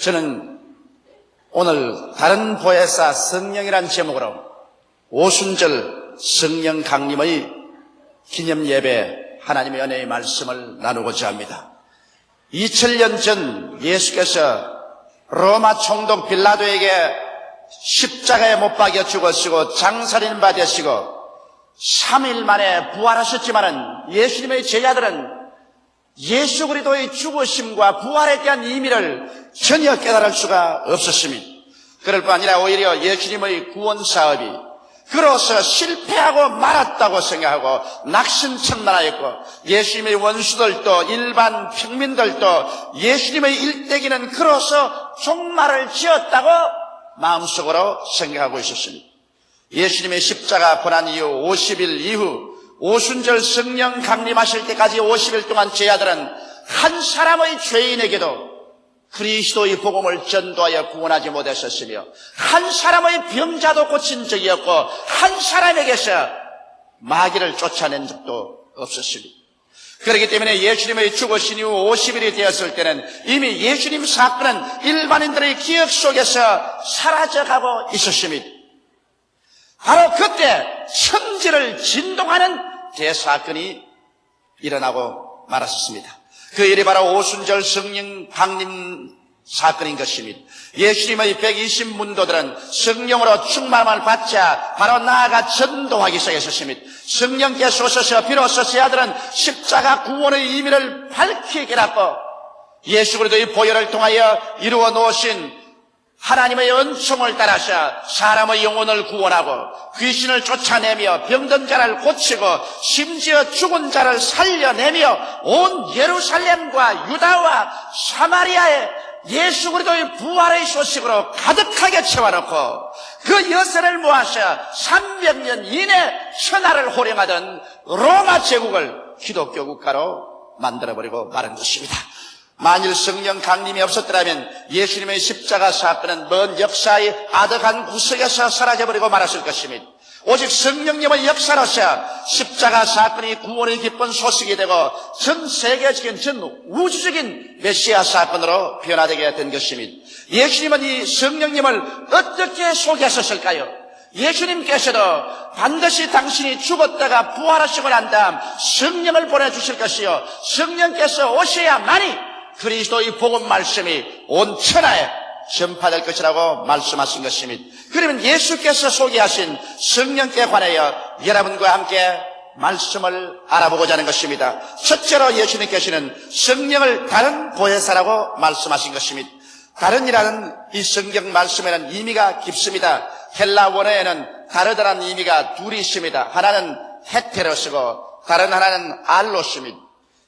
저는 오늘 다른 보혜사 성령이란 제목으로 오순절 성령 강림의 기념 예배 하나님의 은혜의 말씀을 나누고자 합니다. 2000년 전 예수께서 로마 총독 빌라도에게 십자가에 못 박여 죽으시고 장살인바 되시고 3일 만에 부활하셨지만은 예수님의 제자들은 예수 그리스도의 죽으심과 부활에 대한 의미를 전혀 깨달을 수가 없었습니다. 그럴 뿐 아니라 오히려 예수님의 구원 사업이 그로서 실패하고 말았다고 생각하고 낙심천만하였고, 예수님의 원수들도 일반 평민들도 예수님의 일대기는 그로서 종말을 지었다고 마음속으로 생각하고 있었습니다. 예수님의 십자가 고난 이후 50일 이후 오순절 성령 강림하실 때까지 50일 동안 제자들은 한 사람의 죄인에게도 그리스도의 복음을 전도하여 구원하지 못했었으며, 한 사람의 병자도 고친 적이 없고 한 사람에게서 마귀를 쫓아낸 적도 없었습니다. 그렇기 때문에 예수님의 죽으신 이후 50일이 되었을 때는 이미 예수님 사건은 일반인들의 기억 속에서 사라져가고 있었습니다. 바로 그때 천지를 진동하는 대사건이 일어나고 말았습니다. 그 일이 바로 오순절 성령 강림 사건인 것입니다. 예수님의 120문도들은 성령으로 충만함을 받자 바로 나아가 전도하기 시작했습니다. 성령께서 오셔서 비로소 제자들은 십자가 구원의 의미를 밝히 깨닫고 예수 그리스도의 보혈을 통하여 이루어 놓으신 하나님의 은총을 따라서 사람의 영혼을 구원하고 귀신을 쫓아내며 병든 자를 고치고 심지어 죽은 자를 살려내며 온 예루살렘과 유다와 사마리아에 예수 그리스도의 부활의 소식으로 가득하게 채워놓고 그 여세를 모아서 300년 이내 천하를 호령하던 로마 제국을 기독교 국가로 만들어버리고 말은 것입니다. 만일 성령 강림이 없었더라면 예수님의 십자가 사건은 먼 역사의 아득한 구석에서 사라져버리고 말았을 것입니다. 오직 성령님의 역사로서 십자가 사건이 구원의 기쁜 소식이 되고 전 세계적인 전 우주적인 메시아 사건으로 변화되게 된 것입니다. 예수님은 이 성령님을 어떻게 소개하셨을까요? 예수님께서도 반드시 당신이 죽었다가 부활하시고 난 다음 성령을 보내주실 것이요, 성령께서 오셔야만이 그리스도의 복음 말씀이 온 천하에 전파될 것이라고 말씀하신 것입니다. 그러면 예수께서 소개하신 성령께 관하여 여러분과 함께 말씀을 알아보고자 하는 것입니다. 첫째로 예수님께서는 성령을 다른 보혜사라고 말씀하신 것입니다. 다른이라는 이 성경 말씀에는 의미가 깊습니다. 헬라 원어에는 다르다는 의미가 둘이 있습니다. 하나는 헤테로스고 다른 하나는 알로스입니다.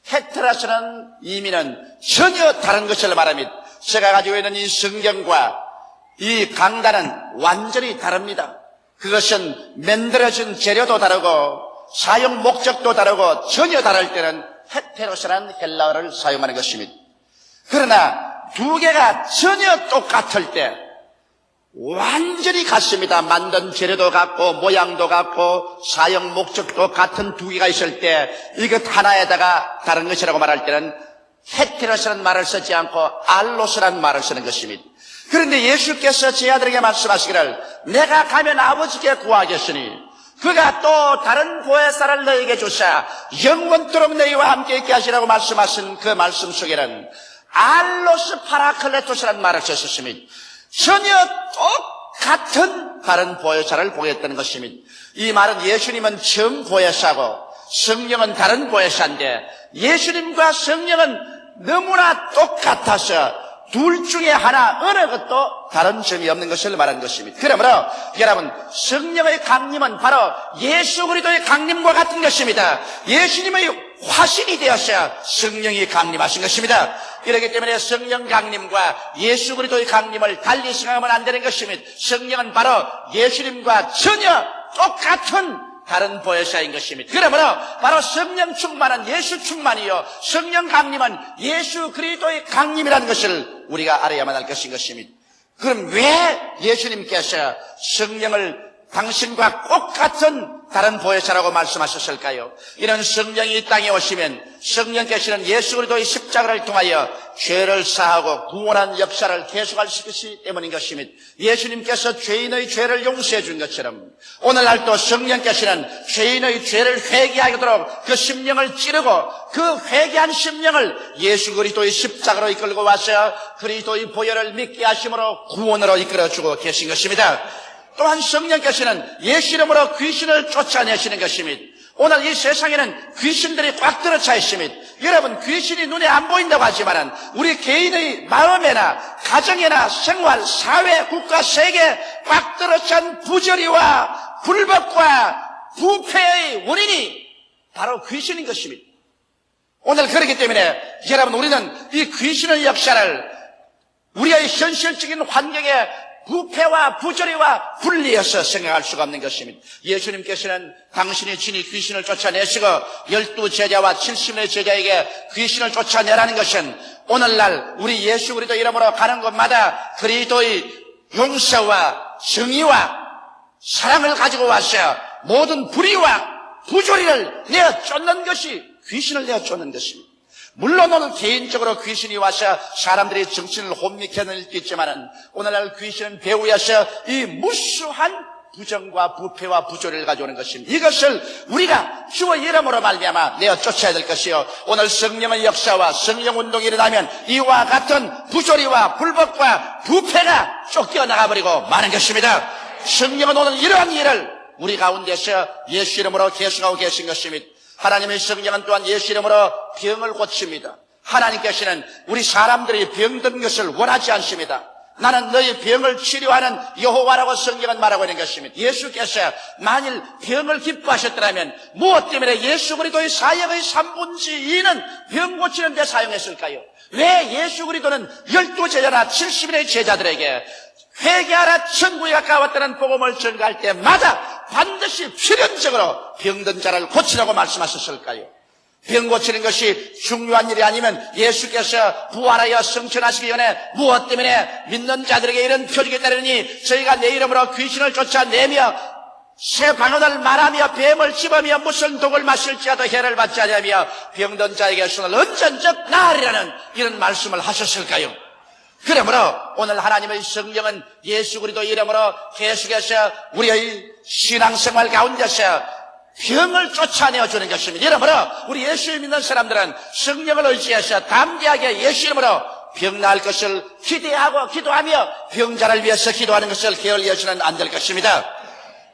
헤테로스는 의미는 전혀 다른 것을 말합니다. 제가 가지고 있는 이 성경과 이 강단은 완전히 다릅니다. 그것은 만들어진 재료도 다르고 사용 목적도 다르고 전혀 다를 때는 헤테로스라는 헬라어를 사용하는 것입니다. 그러나 두 개가 전혀 똑같을 때 완전히 같습니다. 만든 재료도 같고 모양도 같고 사용 목적도 같은 두 개가 있을 때 이것 하나에다가 다른 것이라고 말할 때는 헤테로스라는 말을 쓰지 않고 알로스라는 말을 쓰는 것입니다. 그런데 예수께서 제자들에게 말씀하시기를 내가 가면 아버지께 구하겠으니 그가 또 다른 보혜사를 너에게 주사 영원토록 너희와 함께 있게 하시라고 말씀하신 그 말씀 속에는 알로스 파라클레토스라는 말을 썼습니다. 전혀 똑같은 다른 보혜사를 보겠다는 것입니다. 이 말은 예수님은 전 보혜사고 성령은 다른 보혜사인데 예수님과 성령은 너무나 똑같아서 둘 중에 하나 어느 것도 다른 점이 없는 것을 말한 것입니다. 그러므로 여러분 성령의 강림은 바로 예수 그리스도의 강림과 같은 것입니다. 예수님의 화신이 되어서 성령이 강림하신 것입니다. 그렇기 때문에 성령 강림과 예수 그리스도의 강림을 달리 생각하면 안 되는 것입니다. 성령은 바로 예수님과 전혀 똑같은 다른 보혜사인 것입니다. 그러므로 바로 성령 충만은 예수 충만이요 성령 강림은 예수 그리스도의 강림이라는 것을 우리가 알아야만 할 것인 것입니다. 그럼 왜 예수님께서 성령을 당신과 똑같은 다른 보혜사라고 말씀하셨을까요? 이런 성령이 이 땅에 오시면 성령께서는 예수 그리스도의 십자가를 통하여 죄를 사하고 구원한 역사를 계속할 수 있기 때문인 것입니다. 예수님께서 죄인의 죄를 용서해 준 것처럼 오늘날도 성령께서는 죄인의 죄를 회개하도록 그 심령을 찌르고 그 회개한 심령을 예수 그리스도의 십자가로 이끌고 와서 그리스도의 보혈을 믿게 하심으로 구원으로 이끌어주고 계신 것입니다. 또한 성령께서는 예수 이름으로 귀신을 쫓아내시는 것입니다. 오늘 이 세상에는 귀신들이 꽉 들어차 있습니다. 여러분, 귀신이 눈에 안 보인다고 하지만 우리 개인의 마음에나 가정에나 생활, 사회, 국가, 세계에 꽉 들어찬 부조리와 불법과 부패의 원인이 바로 귀신인 것입니다. 오늘 그렇기 때문에 여러분, 우리는 이 귀신의 역사를 우리의 현실적인 환경에 부패와 부조리와 분리해서 생각할 수가 없는 것입니다. 예수님께서는 당신이 친히 귀신을 쫓아내시고 12제자와 70의 제자에게 귀신을 쫓아내라는 것은 오늘날 우리 예수 그리스도 이름으로 가는 곳마다 그리스도의 용서와 정의와 사랑을 가지고 와서 모든 불의와 부조리를 내어 쫓는 것이 귀신을 내어 쫓는 것입니다. 물론 오늘 개인적으로 귀신이 와서 사람들의 정신을 혼미케 하는 일도 있지만 오늘날 귀신은 배후에서 이 무수한 부정과 부패와 부조리를 가져오는 것입니다. 이것을 우리가 주의 이름으로 말미암아 내어 쫓아야 될 것이요, 오늘 성령의 역사와 성령운동이 일어나면 이와 같은 부조리와 불법과 부패가 쫓겨나가버리고 마는 것입니다. 성령은 오늘 이러한 일을 우리 가운데서 예수 이름으로 계승하고 계신 것입니다. 하나님의 성령은 또한 예수 이름으로 병을 고칩니다. 하나님께서는 우리 사람들이 병든 것을 원하지 않습니다. 나는 너희 병을 치료하는 여호와라고 성경은 말하고 있는 것입니다. 예수께서 만일 병을 기뻐하셨더라면 무엇 때문에 예수 그리스도의 사역의 3분의 2는 병 고치는 데 사용했을까요? 왜 예수 그리스도는 12제자나 70인의 제자들에게 회개하라 천국에 가까웠다는 복음을 전가할 때마다 반드시 필연적으로 병든 자를 고치라고 말씀하셨을까요? 병 고치는 것이 중요한 일이 아니면 예수께서 부활하여 승천하시기 전에 무엇 때문에 믿는 자들에게 이런 표적이 따르니 저희가 내 이름으로 귀신을 쫓아내며 새 방언을 말하며 뱀을 씹으며 무슨 독을 마실지라도 해를 받지 않으며 병든 자에게 손을 언전적 나으리라는 이런 말씀을 하셨을까요? 그러므로 오늘 하나님의 성령은 예수 그리스도 이름으로 계속해서 우리의 신앙생활 가운데서 병을 쫓아내어 주는 것입니다. 여러분, 우리 예수를 믿는 사람들은 성령을 의지해서 담대하게 예수 이름으로 병 나을 것을 기대하고 기도하며 병자를 위해서 기도하는 것을 게을리해서는 안 될 것입니다.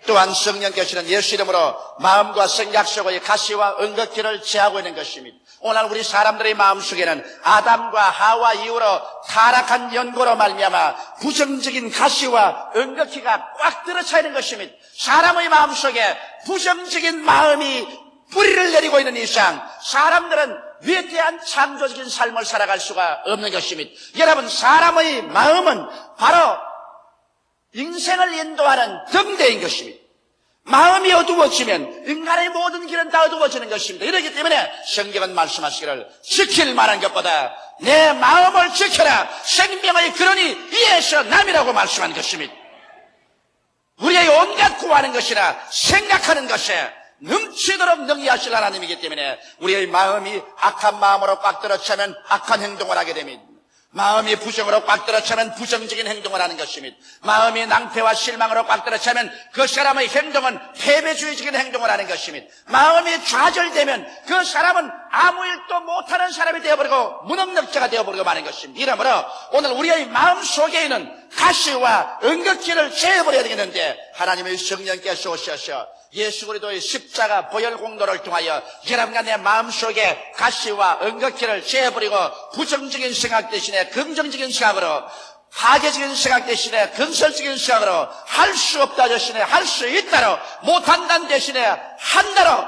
또한 성령께서는 예수 이름으로 마음과 생각 속의 가시와 응급기를 제하고 있는 것입니다. 오늘 우리 사람들의 마음속에는 아담과 하와 이후로 타락한 연고로 말미암아 부정적인 가시와 응급기가 꽉 들어차 있는 것입니다. 사람의 마음속에 부정적인 마음이 뿌리를 내리고 있는 이상 사람들은 위대한 창조적인 삶을 살아갈 수가 없는 것입니다. 여러분, 사람의 마음은 바로 인생을 인도하는 등대인 것입니다. 마음이 어두워지면 인간의 모든 길은 다 어두워지는 것입니다. 이렇기 때문에 성경은 말씀하시기를 지킬 만한 것보다 내 마음을 지켜라, 생명의 근원이 이에서 남이라고 말씀한 것입니다. 우리의 온갖 구하는 것이나 생각하는 것에 넘치도록 능히하실 하나님이기 때문에 우리의 마음이 악한 마음으로 꽉 들어차면 악한 행동을 하게 됩니다. 마음이 부정으로 꽉 들어차면 부정적인 행동을 하는 것입니다. 마음이 낭패와 실망으로 꽉 들어차면 그 사람의 행동은 패배주의적인 행동을 하는 것입니다. 마음이 좌절되면 그 사람은 아무 일도 못하는 사람이 되어버리고 무능력자가 되어버리고 마는 것입니다. 이러므로 오늘 우리의 마음 속에 있는 가시와 응급기를 제어버려야 되겠는데 하나님의 성령께서 오셔서 예수 그리스도의 십자가 보혈 공로를 통하여 여러분과 내 마음속에 가시와 응급기를 제어버리고 부정적인 생각 대신에 긍정적인 생각으로, 파괴적인 생각 대신에 건설적인 생각으로, 할 수 없다 대신에 할 수 있다로, 못한다는 대신에 한다로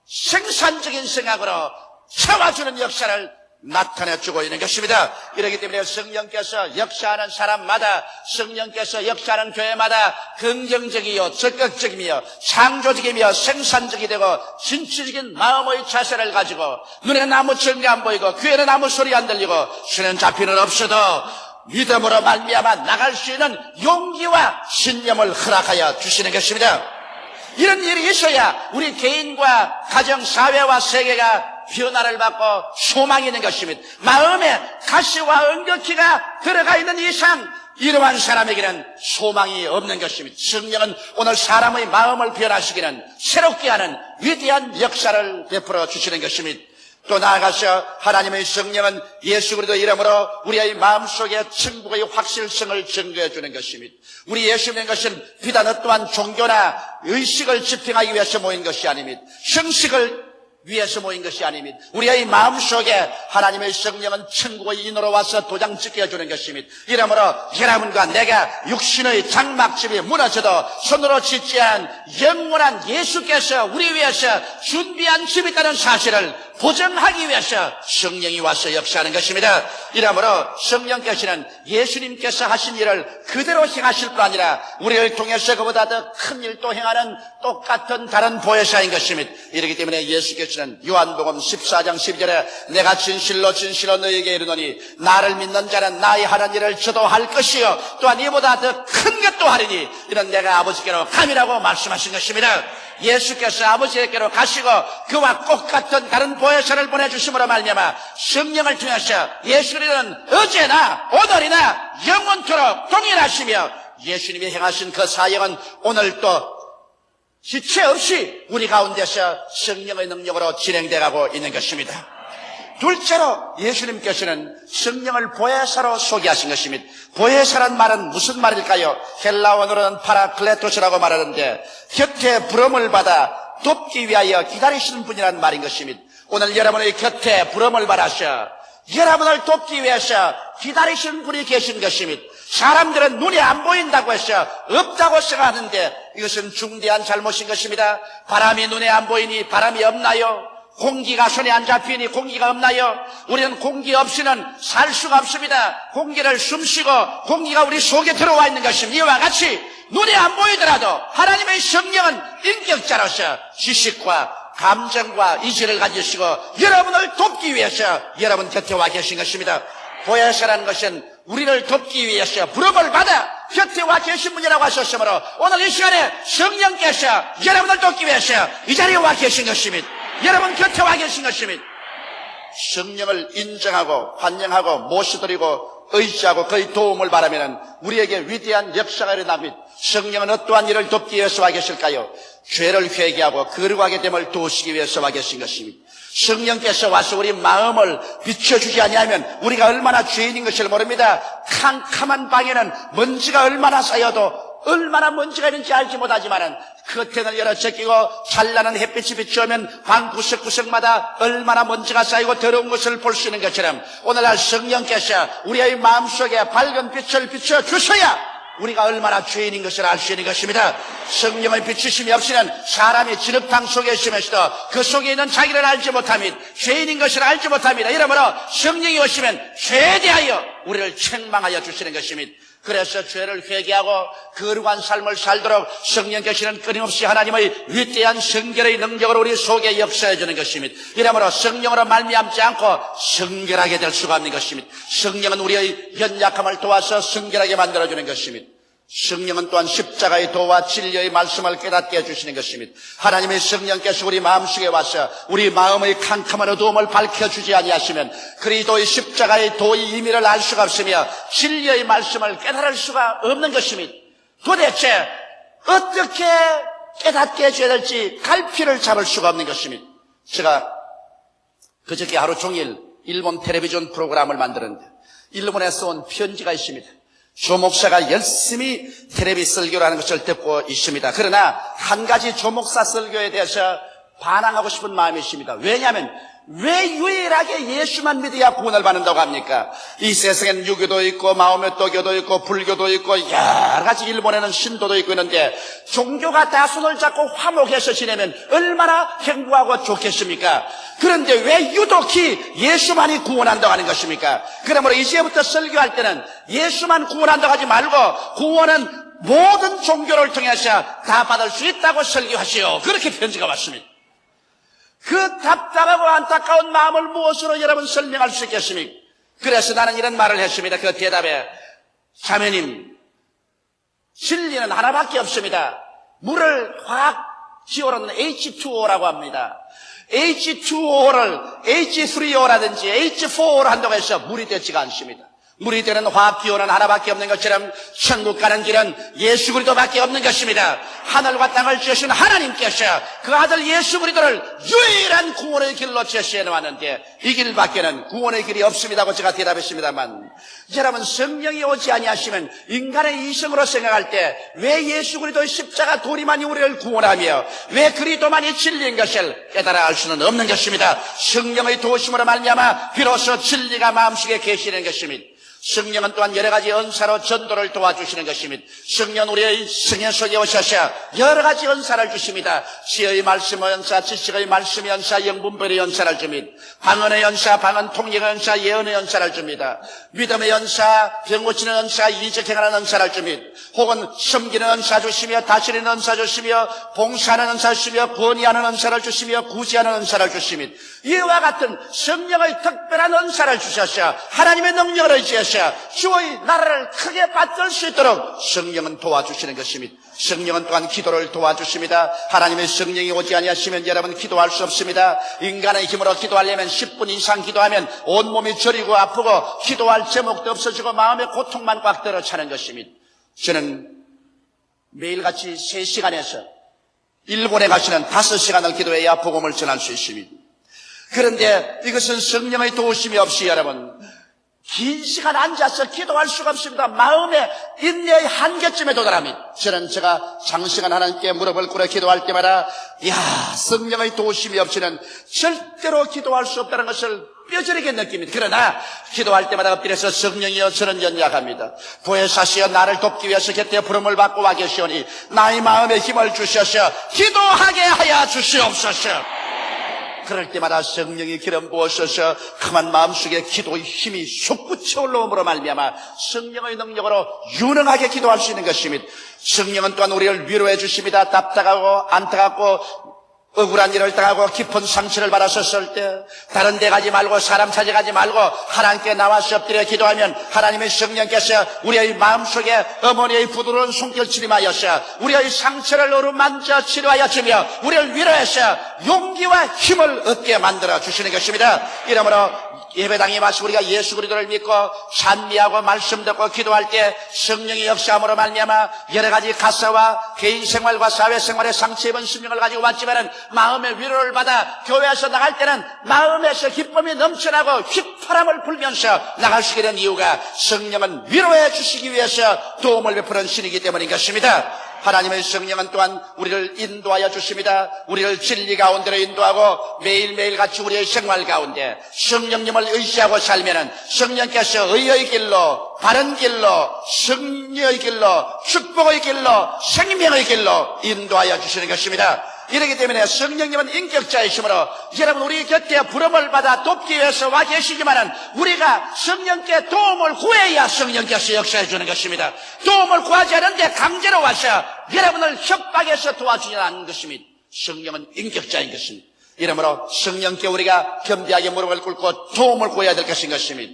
생산적인 생각으로 채워주는 역사를 나타내주고 있는 것입니다. 이렇기 때문에 성령께서 역사하는 사람마다, 성령께서 역사하는 교회마다 긍정적이요 적극적이며 창조적이며 생산적이 되고 진취적인 마음의 자세를 가지고 눈에는 아무 증거 안 보이고 귀에는 아무 소리 안 들리고 손에는 잡히는 없어도 믿음으로 말미암아 나갈 수 있는 용기와 신념을 허락하여 주시는 것입니다. 이런 일이 있어야 우리 개인과 가정, 사회와 세계가 변화를 받고 소망이 있는 것입니다. 마음에 가시와 응격기가 들어가 있는 이상 이러한 사람에게는 소망이 없는 것입니다. 성령은 오늘 사람의 마음을 변화시키는 새롭게 하는 위대한 역사를 베풀어 주시는 것입니다. 또 나아가서 하나님의 성령은 예수 그리스도 이름으로 우리의 마음속에 천국의 확실성을 증거해 주는 것입니다. 우리 예수 믿는 것은 비단 어떠한 종교나 의식을 집행하기 위해서 모인 것이 아닙니다. 형식을 위해서 모인 것이 아닙니다. 우리의 마음속에 하나님의 성령은 천국의 인으로 와서 도장 찍게 주는 것입니다. 이러므로 여러분과 내가 육신의 장막집이 무너져도 손으로 짓지 않은 영원한 예수께서 우리 위해서 준비한 집이 있다는 사실을 보증하기 위해서 성령이 와서 역사하는 것입니다. 이러므로 성령께서는 예수님께서 하신 일을 그대로 행하실 뿐 아니라 우리를 통해서 그보다 더 큰 일도 행하는 똑같은 다른 보혜사인 것입니다. 이렇기 때문에 예수께서는 요한복음 14장 12절에 내가 진실로 진실로 너희에게 이르노니 나를 믿는 자는 나의 하는 일을 저도 할 것이요 또한 이보다 더 큰 것도 하리니 이는 내가 아버지께로 감이라고 말씀하신 것입니다. 예수께서 아버지께로 가시고 그와 똑같은 다른 보혜사를 보내주심으로 말미암아 성령을 통해서 예수님은 어제나 오늘이나 영원토록 동일하시며 예수님이 행하신 그 사역은 오늘도 지체 없이 우리 가운데서 성령의 능력으로 진행되어가고 있는 것입니다. 둘째로 예수님께서는 성령을 보혜사로 소개하신 것입니다. 보혜사란 말은 무슨 말일까요? 헬라어로는 파라클레토스라고 말하는데 곁에 부름을 받아 돕기 위하여 기다리시는 분이라는 말인 것입니다. 오늘 여러분의 곁에 부름을 받아서 여러분을 돕기 위해서 기다리시는 분이 계신 것입니다. 사람들은 눈에 안 보인다고 해서 없다고 생각하는데 이것은 중대한 잘못인 것입니다. 바람이 눈에 안 보이니 바람이 없나요? 공기가 손에 안 잡히니 공기가 없나요? 우리는 공기 없이는 살 수가 없습니다. 공기를 숨쉬고 공기가 우리 속에 들어와 있는 것입니다. 이와 같이 눈에 안 보이더라도 하나님의 성령은 인격자로서 지식과 감정과 의지를 가지시고 여러분을 돕기 위해서 여러분 곁에 와 계신 것입니다. 보혜사라는 것은 우리를 돕기 위해서 부름을 받아 곁에 와 계신 분이라고 하셨으므로 오늘 이 시간에 성령께서 여러분을 돕기 위해서 이 자리에 와 계신 것입니다. 여러분 곁에 와 계신 것입니다. 성령을 인정하고 환영하고 모시드리고 의지하고 그의 도움을 바라면 우리에게 위대한 역사가 일어납니다. 성령은 어떠한 일을 돕기 위해서 와 계실까요? 죄를 회개하고 거룩하게 됨을 도우시기 위해서 와 계신 것입니다. 성령께서 와서 우리 마음을 비춰주지 아니하면 우리가 얼마나 죄인인 것을 모릅니다. 캄캄한 방에는 먼지가 얼마나 쌓여도 얼마나 먼지가 있는지 알지 못하지만은 커튼을 열어 제끼고 찬란한 햇빛이 비추면 방 구석구석마다 얼마나 먼지가 쌓이고 더러운 것을 볼 수 있는 것처럼 오늘날 성령께서 우리의 마음속에 밝은 빛을 비춰주셔야 우리가 얼마나 죄인인 것을 알 수 있는 것입니다. 성령의 비추심이 없이는 사람이 진흙탕 속에 있으면서도 그 속에 있는 자기를 알지 못합니다. 죄인인 것을 알지 못합니다. 이러므로 성령이 오시면 죄에 대하여 우리를 책망하여 주시는 것입니다. 그래서 죄를 회개하고 거룩한 삶을 살도록 성령께서는 끊임없이 하나님의 위대한 성결의 능력으로 우리 속에 역사해 주는 것입니다. 이러므로 성령으로 말미암지 않고 성결하게 될 수가 없는 것입니다. 성령은 우리의 연약함을 도와서 성결하게 만들어주는 것입니다. 성령은 또한 십자가의 도와 진리의 말씀을 깨닫게 해주시는 것입니다. 하나님의 성령께서 우리 마음속에 와서 우리 마음의 캄캄한 어두움을 밝혀주지 아니하시면 그리스도의 십자가의 도의 의미를 알 수가 없으며 진리의 말씀을 깨달을 수가 없는 것입니다. 도대체 어떻게 깨닫게 해줘야 될지 갈피를 잡을 수가 없는 것입니다. 제가 그저께 하루 종일 일본 텔레비전 프로그램을 만들었는데 일본에서 온 편지가 있습니다. 조 목사가 열심히 텔레비 설교라는 것을 듣고 있습니다. 그러나 한 가지 조 목사 설교에 대해서 반항하고 싶은 마음이 있습니다. 왜냐하면 왜 유일하게 예수만 믿어야 구원을 받는다고 합니까? 이 세상엔 유교도 있고 마오메토교도 있고 불교도 있고 여러 가지 일본에는 신도도 있고 있는데 종교가 다 손을 잡고 화목해서 지내면 얼마나 행복하고 좋겠습니까? 그런데 왜 유독히 예수만이 구원한다고 하는 것입니까? 그러므로 이제부터 설교할 때는 예수만 구원한다고 하지 말고 구원은 모든 종교를 통해서 다 받을 수 있다고 설교하시오. 그렇게 편지가 왔습니다. 그 답답하고 안타까운 마음을 무엇으로 여러분 설명할 수 있겠습니까? 그래서 나는 이런 말을 했습니다. 그 대답에 자매님, 진리는 하나밖에 없습니다. 물을 화학 기호로는 H2O라고 합니다. H2O를 H3O라든지 H4O로 한다고 해서 물이 되지가 않습니다. 물이 되는 화학 기호는 하나밖에 없는 것처럼 천국 가는 길은 예수 그리스도밖에 없는 것입니다. 하늘과 땅을 지으신 하나님께서 그 아들 예수 그리스도를 유일한 구원의 길로 제시해 놓았는데 이 길밖에는 구원의 길이 없습니다고 제가 대답했습니다만, 여러분, 성령이 오지 아니하시면 인간의 이성으로 생각할 때 왜 예수 그리스도의 십자가 도리만이 우리를 구원하며 왜 그리스도만이 진리인 것을 깨달아 알 수는 없는 것입니다. 성령의 도우심으로 말미암아 비로소 진리가 마음속에 계시는 것입니다. 성령은 또한 여러 가지 은사로 전도를 도와주시는 것입니다. 성령 우리의 성령 속에 오셔서 여러 가지 은사를 주십니다. 지혜의 말씀의 은사, 지식의 말씀의 은사, 영분별의 은사를 줍니다. 방언의 은사, 방언 통역의 은사, 예언의 은사를 줍니다. 믿음의 은사, 병 고치는 은사, 이적행하는 은사를 줍니다. 혹은 섬기는 은사 주시며 다스리는 은사 주시며 봉사하는 은사 주시며 권위하는 은사를 주시며 구제하는 은사를 주십니다. 이와 같은 성령의 특별한 은사를 주셔서 하나님의 능력을 의지해서 주의 나라를 크게 받들 수 있도록 성령은 도와주시는 것입니다. 성령은 또한 기도를 도와주십니다. 하나님의 성령이 오지 아니하시면 여러분 기도할 수 없습니다. 인간의 힘으로 기도하려면 10분 이상 기도하면 온몸이 저리고 아프고 기도할 제목도 없어지고 마음의 고통만 꽉 들어 차는 것입니다. 저는 매일같이 3시간에서 일본에 가시는 5시간을 기도해야 복음을 전할 수 있습니다. 그런데 이것은 성령의 도우심이 없이 여러분 긴 시간 앉아서 기도할 수가 없습니다. 마음의 인내의 한계쯤에 도달합니다. 저는 제가 장시간 하나님께 무릎을 꿇어 기도할 때마다 성령의 도우심이 없이는 절대로 기도할 수 없다는 것을 뼈저리게 느낍니다. 그러나 기도할 때마다 엎드려서 성령이여 저는 연약합니다. 보혜사시여 나를 돕기 위해서 곁에 부름을 받고 와 계시오니 나의 마음에 힘을 주셔서 기도하게 하여 주시옵소서. 그럴 때마다 성령이 기름 부으셔서 그만 마음속에 기도의 힘이 솟구쳐 올라옴으로 말미암아 성령의 능력으로 유능하게 기도할 수 있는 것입니다. 성령은 또한 우리를 위로해 주십니다. 답답하고 안타깝고 억울한 일을 당하고 깊은 상처를 받았었을 때 다른 데 가지 말고 사람 찾아가지 말고 하나님께 나와서 엎드려 기도하면 하나님의 성령께서 우리의 마음속에 어머니의 부드러운 손길 치림하여서 우리의 상처를 어루만져 치료하여 주며 우리를 위로해서 용기와 힘을 얻게 만들어 주시는 것입니다. 이러므로 예배당에 와서 우리가 예수 그리스도를 믿고 찬미하고 말씀 듣고 기도할 때 성령의 역사함으로 말미암아 여러 가지 가사와 개인 생활과 사회 생활에 상처 입은 심령을 가지고 왔지만은 마음의 위로를 받아 교회에서 나갈 때는 마음에서 기쁨이 넘쳐나고 휘파람을 불면서 나갈 수 있게 된 이유가 성령은 위로해 주시기 위해서 도움을 베푸는 신이기 때문인 것입니다. 하나님의 성령은 또한 우리를 인도하여 주십니다. 우리를 진리 가운데로 인도하고 매일매일 같이 우리의 생활 가운데 성령님을 의지하고 살면은 성령께서 의의 길로, 바른 길로, 승리의 길로, 축복의 길로, 생명의 길로 인도하여 주시는 것입니다. 이렇기 때문에 성령님은 인격자이시므로 여러분 우리 곁에 부름을 받아 돕기 위해서 와 계시지만은 우리가 성령께 도움을 구해야 성령께서 역사해 주는 것입니다. 도움을 구하지 않은데 강제로 와서 여러분을 협박해서 도와주지 않는 것입니다. 성령은 인격자인 것입니다. 이러므로 성령께 우리가 겸비하게 무릎을 꿇고 도움을 구해야 될 것인 것입니다.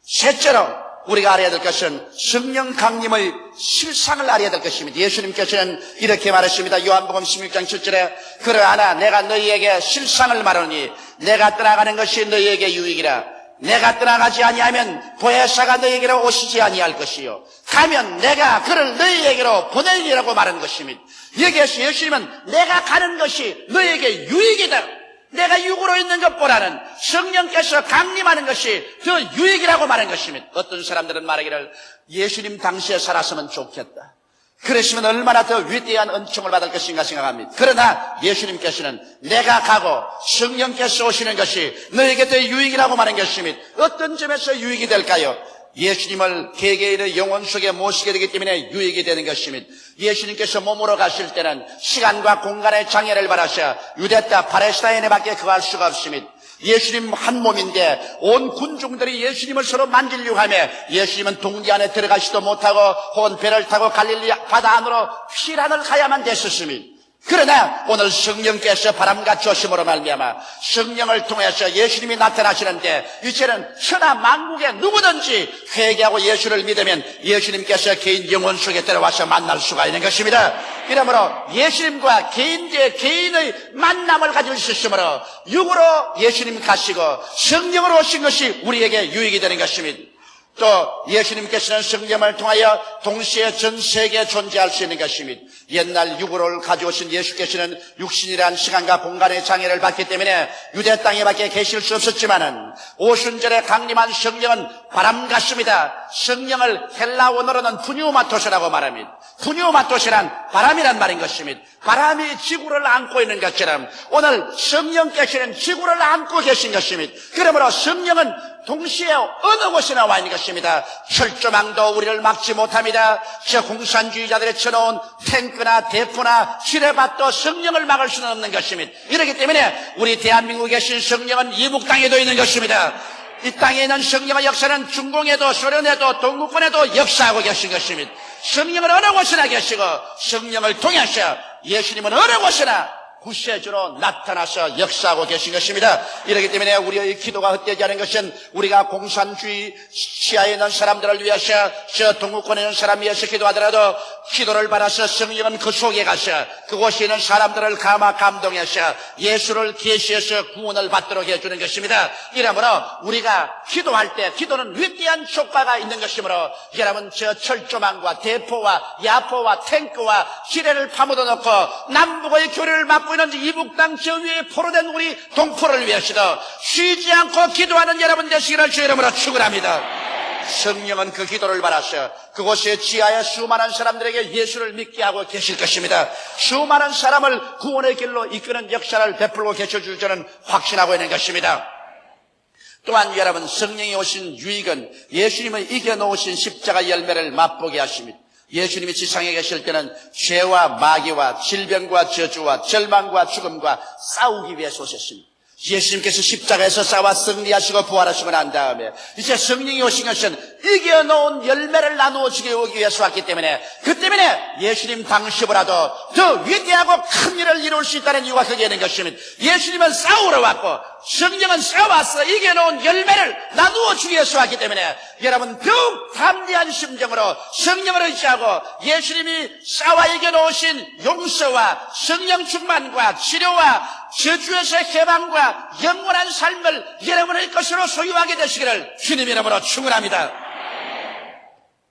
셋째로 우리가 알아야 될 것은 성령 강림의 실상을 알아야 될 것입니다. 예수님께서는 이렇게 말하십니다. 요한복음 16장 7절에 그러하나 내가 너희에게 실상을 말하니 내가 떠나가는 것이 너희에게 유익이라. 내가 떠나가지 아니하면 보혜사가 너희에게로 오시지 아니할 것이요 가면 내가 그를 너희에게로 보내리라고 말한 것입니다. 여기에서 예수님은 내가 가는 것이 너희에게 유익이다. 내가 육으로 있는 것보다는 성령께서 강림하는 것이 더 유익이라고 말한 것입니다. 어떤 사람들은 말하기를 예수님 당시에 살았으면 좋겠다. 그랬으면 얼마나 더 위대한 은총을 받을 것인가 생각합니다. 그러나 예수님께서는 내가 가고 성령께서 오시는 것이 너에게 더 유익이라고 말한 것입니다. 어떤 점에서 유익이 될까요? 예수님을 개개인의 영혼 속에 모시게 되기 때문에 유익이 되는 것입니다. 예수님께서 몸으로 가실 때는 시간과 공간의 장애를 받으셔 유대 땅 팔레스타인에 밖에 거할 수가 없습니다. 예수님 한 몸인데 온 군중들이 예수님을 서로 만지려고 하며 예수님은 동지 안에 들어가지도 못하고 혹은 배를 타고 갈릴리 바다 안으로 피란을 가야만 됐었습니다. 그러나 오늘 성령께서 바람과 조심으로 말미암아 성령을 통해서 예수님이 나타나시는데 이제는 천하 만국에 누구든지 회개하고 예수를 믿으면 예수님께서 개인 영혼 속에 들어와서 만날 수가 있는 것입니다. 이러므로 예수님과 개인 대 개인의 만남을 가질 수 있으므로 육으로 예수님 가시고 성령으로 오신 것이 우리에게 유익이 되는 것입니다. 또 예수님께서는 성령을 통하여 동시에 전 세계에 존재할 수 있는 것입니다. 옛날 육으로를 가져오신 예수께서는 육신이란 시간과 공간의 장애를 받기 때문에 유대 땅에 밖에 계실 수 없었지만은 오순절에 강림한 성령은 바람 같습니다. 성령을 헬라 원어로는 푸뉴마토스라고 말합니다. 푸뉴마토스란 바람이란 말인 것입니다. 바람이 지구를 안고 있는 것처럼 오늘 성령께서는 지구를 안고 계신 것입니다. 그러므로 성령은 동시에 어느 곳이나 와 있는 것입니다. 철조망도 우리를 막지 못합니다. 저 공산주의자들이 쳐놓은 탱크나 대포나 지뢰밭도 성령을 막을 수는 없는 것입니다. 이렇기 때문에 우리 대한민국에 계신 성령은 이북 땅에도 있는 것입니다. 이 땅에 있는 성령의 역사는 중공에도 소련에도 동구권에도 역사하고 계신 것입니다. 성령은 어느 곳이나 계시고 성령을 통해서 예수님은 어느 곳이나 구세주로 나타나서 역사하고 계신 것입니다. 이렇기 때문에 우리의 기도가 헛되지 않은 것은 우리가 공산주의 시야에 있는 사람들을 위해서 저 동구권에 있는 사람 위해서 기도하더라도 기도를 받아서 성령은 그 속에 가서 그곳에 있는 사람들을 감동해서 예수를 계시해서 구원을 받도록 해주는 것입니다. 이러므로 우리가 기도할 때 기도는 위대한 효과가 있는 것이므로 여러분 저 철조망과 대포와 야포와 탱크와 지뢰를 파묻어 놓고 남북의 교류를 막고 있는 이북 땅 저 위에 포로된 우리 동포를 위해서도 쉬지 않고 기도하는 여러분 되시기를 주의 이름으로 축원합니다. 성령은 그 기도를 받아서 그곳에 지하에 수많은 사람들에게 예수를 믿게 하고 계실 것입니다. 수많은 사람을 구원의 길로 이끄는 역사를 베풀고 계셔줄 저는 확신하고 있는 것입니다. 또한 여러분 성령이 오신 유익은 예수님의 이겨놓으신 십자가 열매를 맛보게 하십니다. 예수님이 지상에 계실 때는 죄와 마귀와 질병과 저주와 절망과 죽음과 싸우기 위해서 오셨습니다. 예수님께서 십자가에서 싸워 승리하시고 부활하시고 난 다음에 이제 성령이 오신 것은 이겨놓은 열매를 나누어 주기 위해서 왔기 때문에 그 때문에 예수님 당시보다도 더 위대하고 큰 일을 이룰 수 있다는 이유가 그게 있는 것입니다. 예수님은 싸우러 왔고 성령은 싸워서 이겨놓은 열매를 나누어 주기 위해서 왔기 때문에 여러분 더욱 담대한 심정으로 성령을 의지하고 예수님이 싸워 이겨놓으신 용서와 성령 충만과 치료와 저주에서 해방과 영원한 삶을 여러분의 것으로 소유하게 되시기를 주님 이름으로 축원합니다.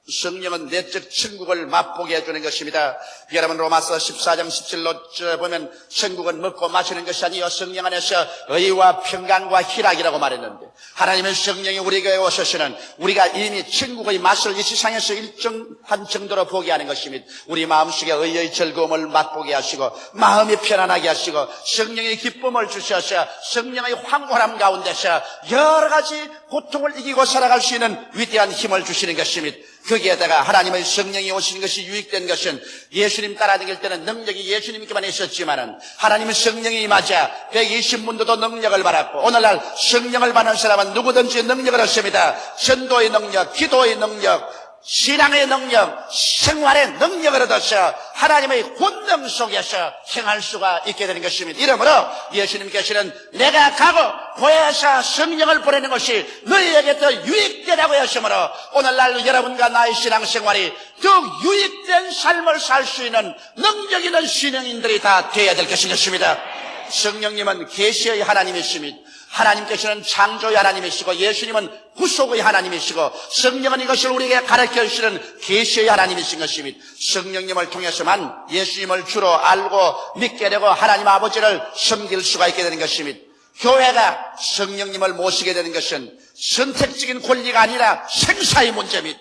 성령은 내적 천국을 맛보게 해주는 것입니다. 여러분 로마서 14장 17로 보면 천국은 먹고 마시는 것이 아니요 성령 안에서 의와 평강과 희락이라고 말했는데 하나님의 성령이 우리에게 오셔서는 우리가 이미 천국의 맛을 이 세상에서 일정한 정도로 보게 하는 것입니다. 우리 마음속에 의의 즐거움을 맛보게 하시고 마음이 편안하게 하시고 성령의 기쁨을 주셔서 성령의 황홀함 가운데서 여러 가지 고통을 이기고 살아갈 수 있는 위대한 힘을 주시는 것입니다. 거기에다가 하나님의 성령이 오시는 것이 유익된 것은 예수님 따라다닐 때는 능력이 예수님께만 있었지만은 하나님의 성령이 임하자 120문도도 능력을 받았고 오늘날 성령을 받는 사람은 누구든지 능력을 얻습니다. 전도의 능력, 기도의 능력, 신앙의 능력, 생활의 능력을 얻어서 하나님의 권능 속에서 행할 수가 있게 되는 것입니다. 이러므로 예수님께서는 내가 가고 보혜사 성령을 보내는 것이 너희에게 더 유익되라고 하시므로 오늘날 여러분과 나의 신앙생활이 더욱 유익된 삶을 살 수 있는 능력 있는 신앙인들이 다 되어야 될 것입니다. 성령님은 계시의 하나님이십니다. 하나님께서는 창조의 하나님이시고 예수님은 구속의 하나님이시고 성령은 이것을 우리에게 가르쳐 주시는 계시의 하나님이신 것입니다. 성령님을 통해서만 예수님을 주로 알고 믿게 되고 하나님 아버지를 섬길 수가 있게 되는 것입니다. 교회가 성령님을 모시게 되는 것은 선택적인 권리가 아니라 생사의 문제입니다.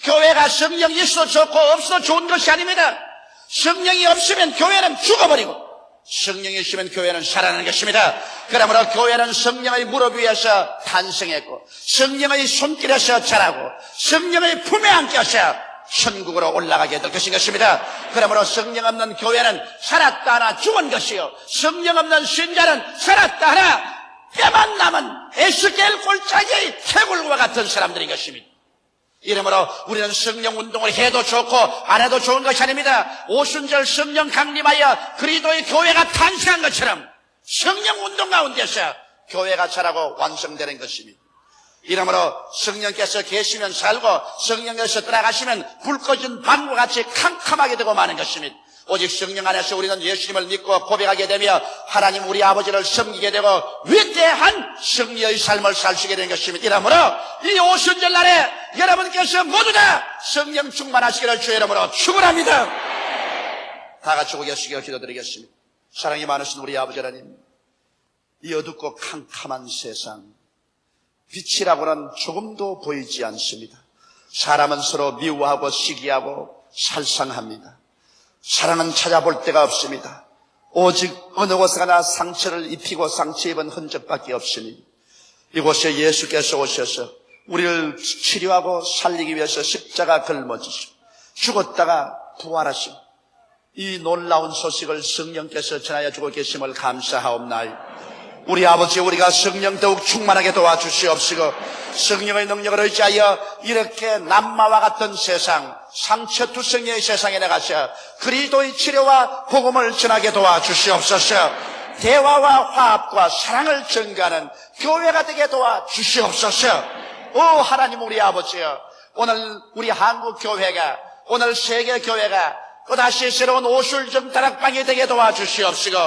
교회가 성령이 있어 좋고 없어 좋은 것이 아닙니다. 성령이 없으면 교회는 죽어버리고 성령이 있으면 교회는 살아나는 것입니다. 그러므로 교회는 성령의 무릎 위에서 탄생했고 성령의 손길에서 자라고 성령의 품에 안겨서 천국으로 올라가게 될 것입니다. 그러므로 성령 없는 교회는 살았다 하나 죽은 것이요 성령 없는 신자는 살았다 하나 뼈만 남은 에스겔 골짜기의 태굴과 같은 사람들인 것입니다. 이러므로 우리는 성령 운동을 해도 좋고 안 해도 좋은 것이 아닙니다. 오순절 성령 강림하여 그리스도의 교회가 탄생한 것처럼 성령 운동 가운데서 교회가 자라고 완성되는 것입니다. 이러므로 성령께서 계시면 살고 성령께서 떠나가시면 불 꺼진 밤과 같이 캄캄하게 되고 마는 것입니다. 오직 성령 안에서 우리는 예수님을 믿고 고백하게 되며 하나님 우리 아버지를 섬기게 되고 위대한 승리의 삶을 살시게 되는 것입니다. 이러므로 이 오순절 날에 여러분께서 모두 다 성령 충만하시기를 주의 이름으로 축원합니다. 다 같이 고개숙여 기도드리겠습니다. 사랑이 많으신 우리 아버지 하나님, 이 어둡고 캄캄한 세상 빛이라고는 조금도 보이지 않습니다. 사람은 서로 미워하고 시기하고 살상합니다. 사랑은 찾아볼 데가 없습니다. 오직 어느 곳에 가나 상처를 입히고 상처 입은 흔적밖에 없으니 이곳에 예수께서 오셔서 우리를 치료하고 살리기 위해서 십자가 걸머지시고 죽었다가 부활하시고 이 놀라운 소식을 성령께서 전하여 주고 계심을 감사하옵나이다. 우리 아버지, 우리가 성령 더욱 충만하게 도와주시옵시고 성령의 능력을 의지하여 이렇게 남마와 같은 세상, 상처투성이의 세상에 나가서 그리스도의 치료와 복음을 전하게 도와주시옵소서. 대화와 화합과 사랑을 증가하는 교회가 되게 도와주시옵소서. 오 하나님 우리 아버지여, 오늘 우리 한국 교회가, 오늘 세계 교회가 또다시 새로운 오순절 다락방이 되게 도와주시옵시고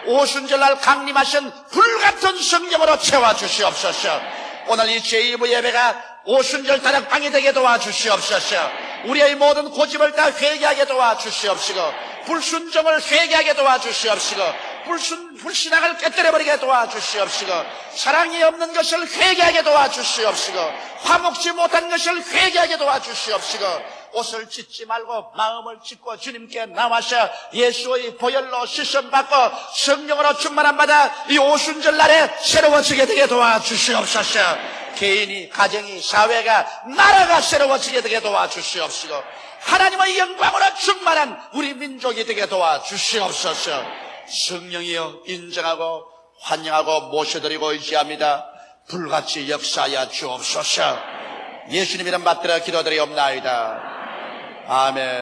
오순절날 강림하신 불같은 성령으로 채워주시옵소서. 오늘 이 제2부 예배가 오순절 다락방이 되게 도와주시옵소서. 우리의 모든 고집을 다 회개하게 도와주시옵시고 불순종을 회개하게 도와주시옵시고 불신앙을 깨뜨려버리게 도와주시옵시고 사랑이 없는 것을 회개하게 도와주시옵시고 화목지 못한 것을 회개하게 도와주시옵시고 옷을 찢지 말고 마음을 찢고 주님께 나와서 예수의 보혈로 씻음받고 성령으로 충만함 받아 이 오순절 날에 새로워지게 되게 도와주시옵소서. 개인이, 가정이, 사회가, 나라가 새로워지게 되게 도와주시옵시고 하나님의 영광으로 충만한 우리 민족이 되게 도와주시옵소서. 성령이여 인정하고 환영하고 모셔드리고 의지합니다. 불같이 역사하여 주옵소서. 예수님 이름 받들어 기도드리옵나이다. 아멘.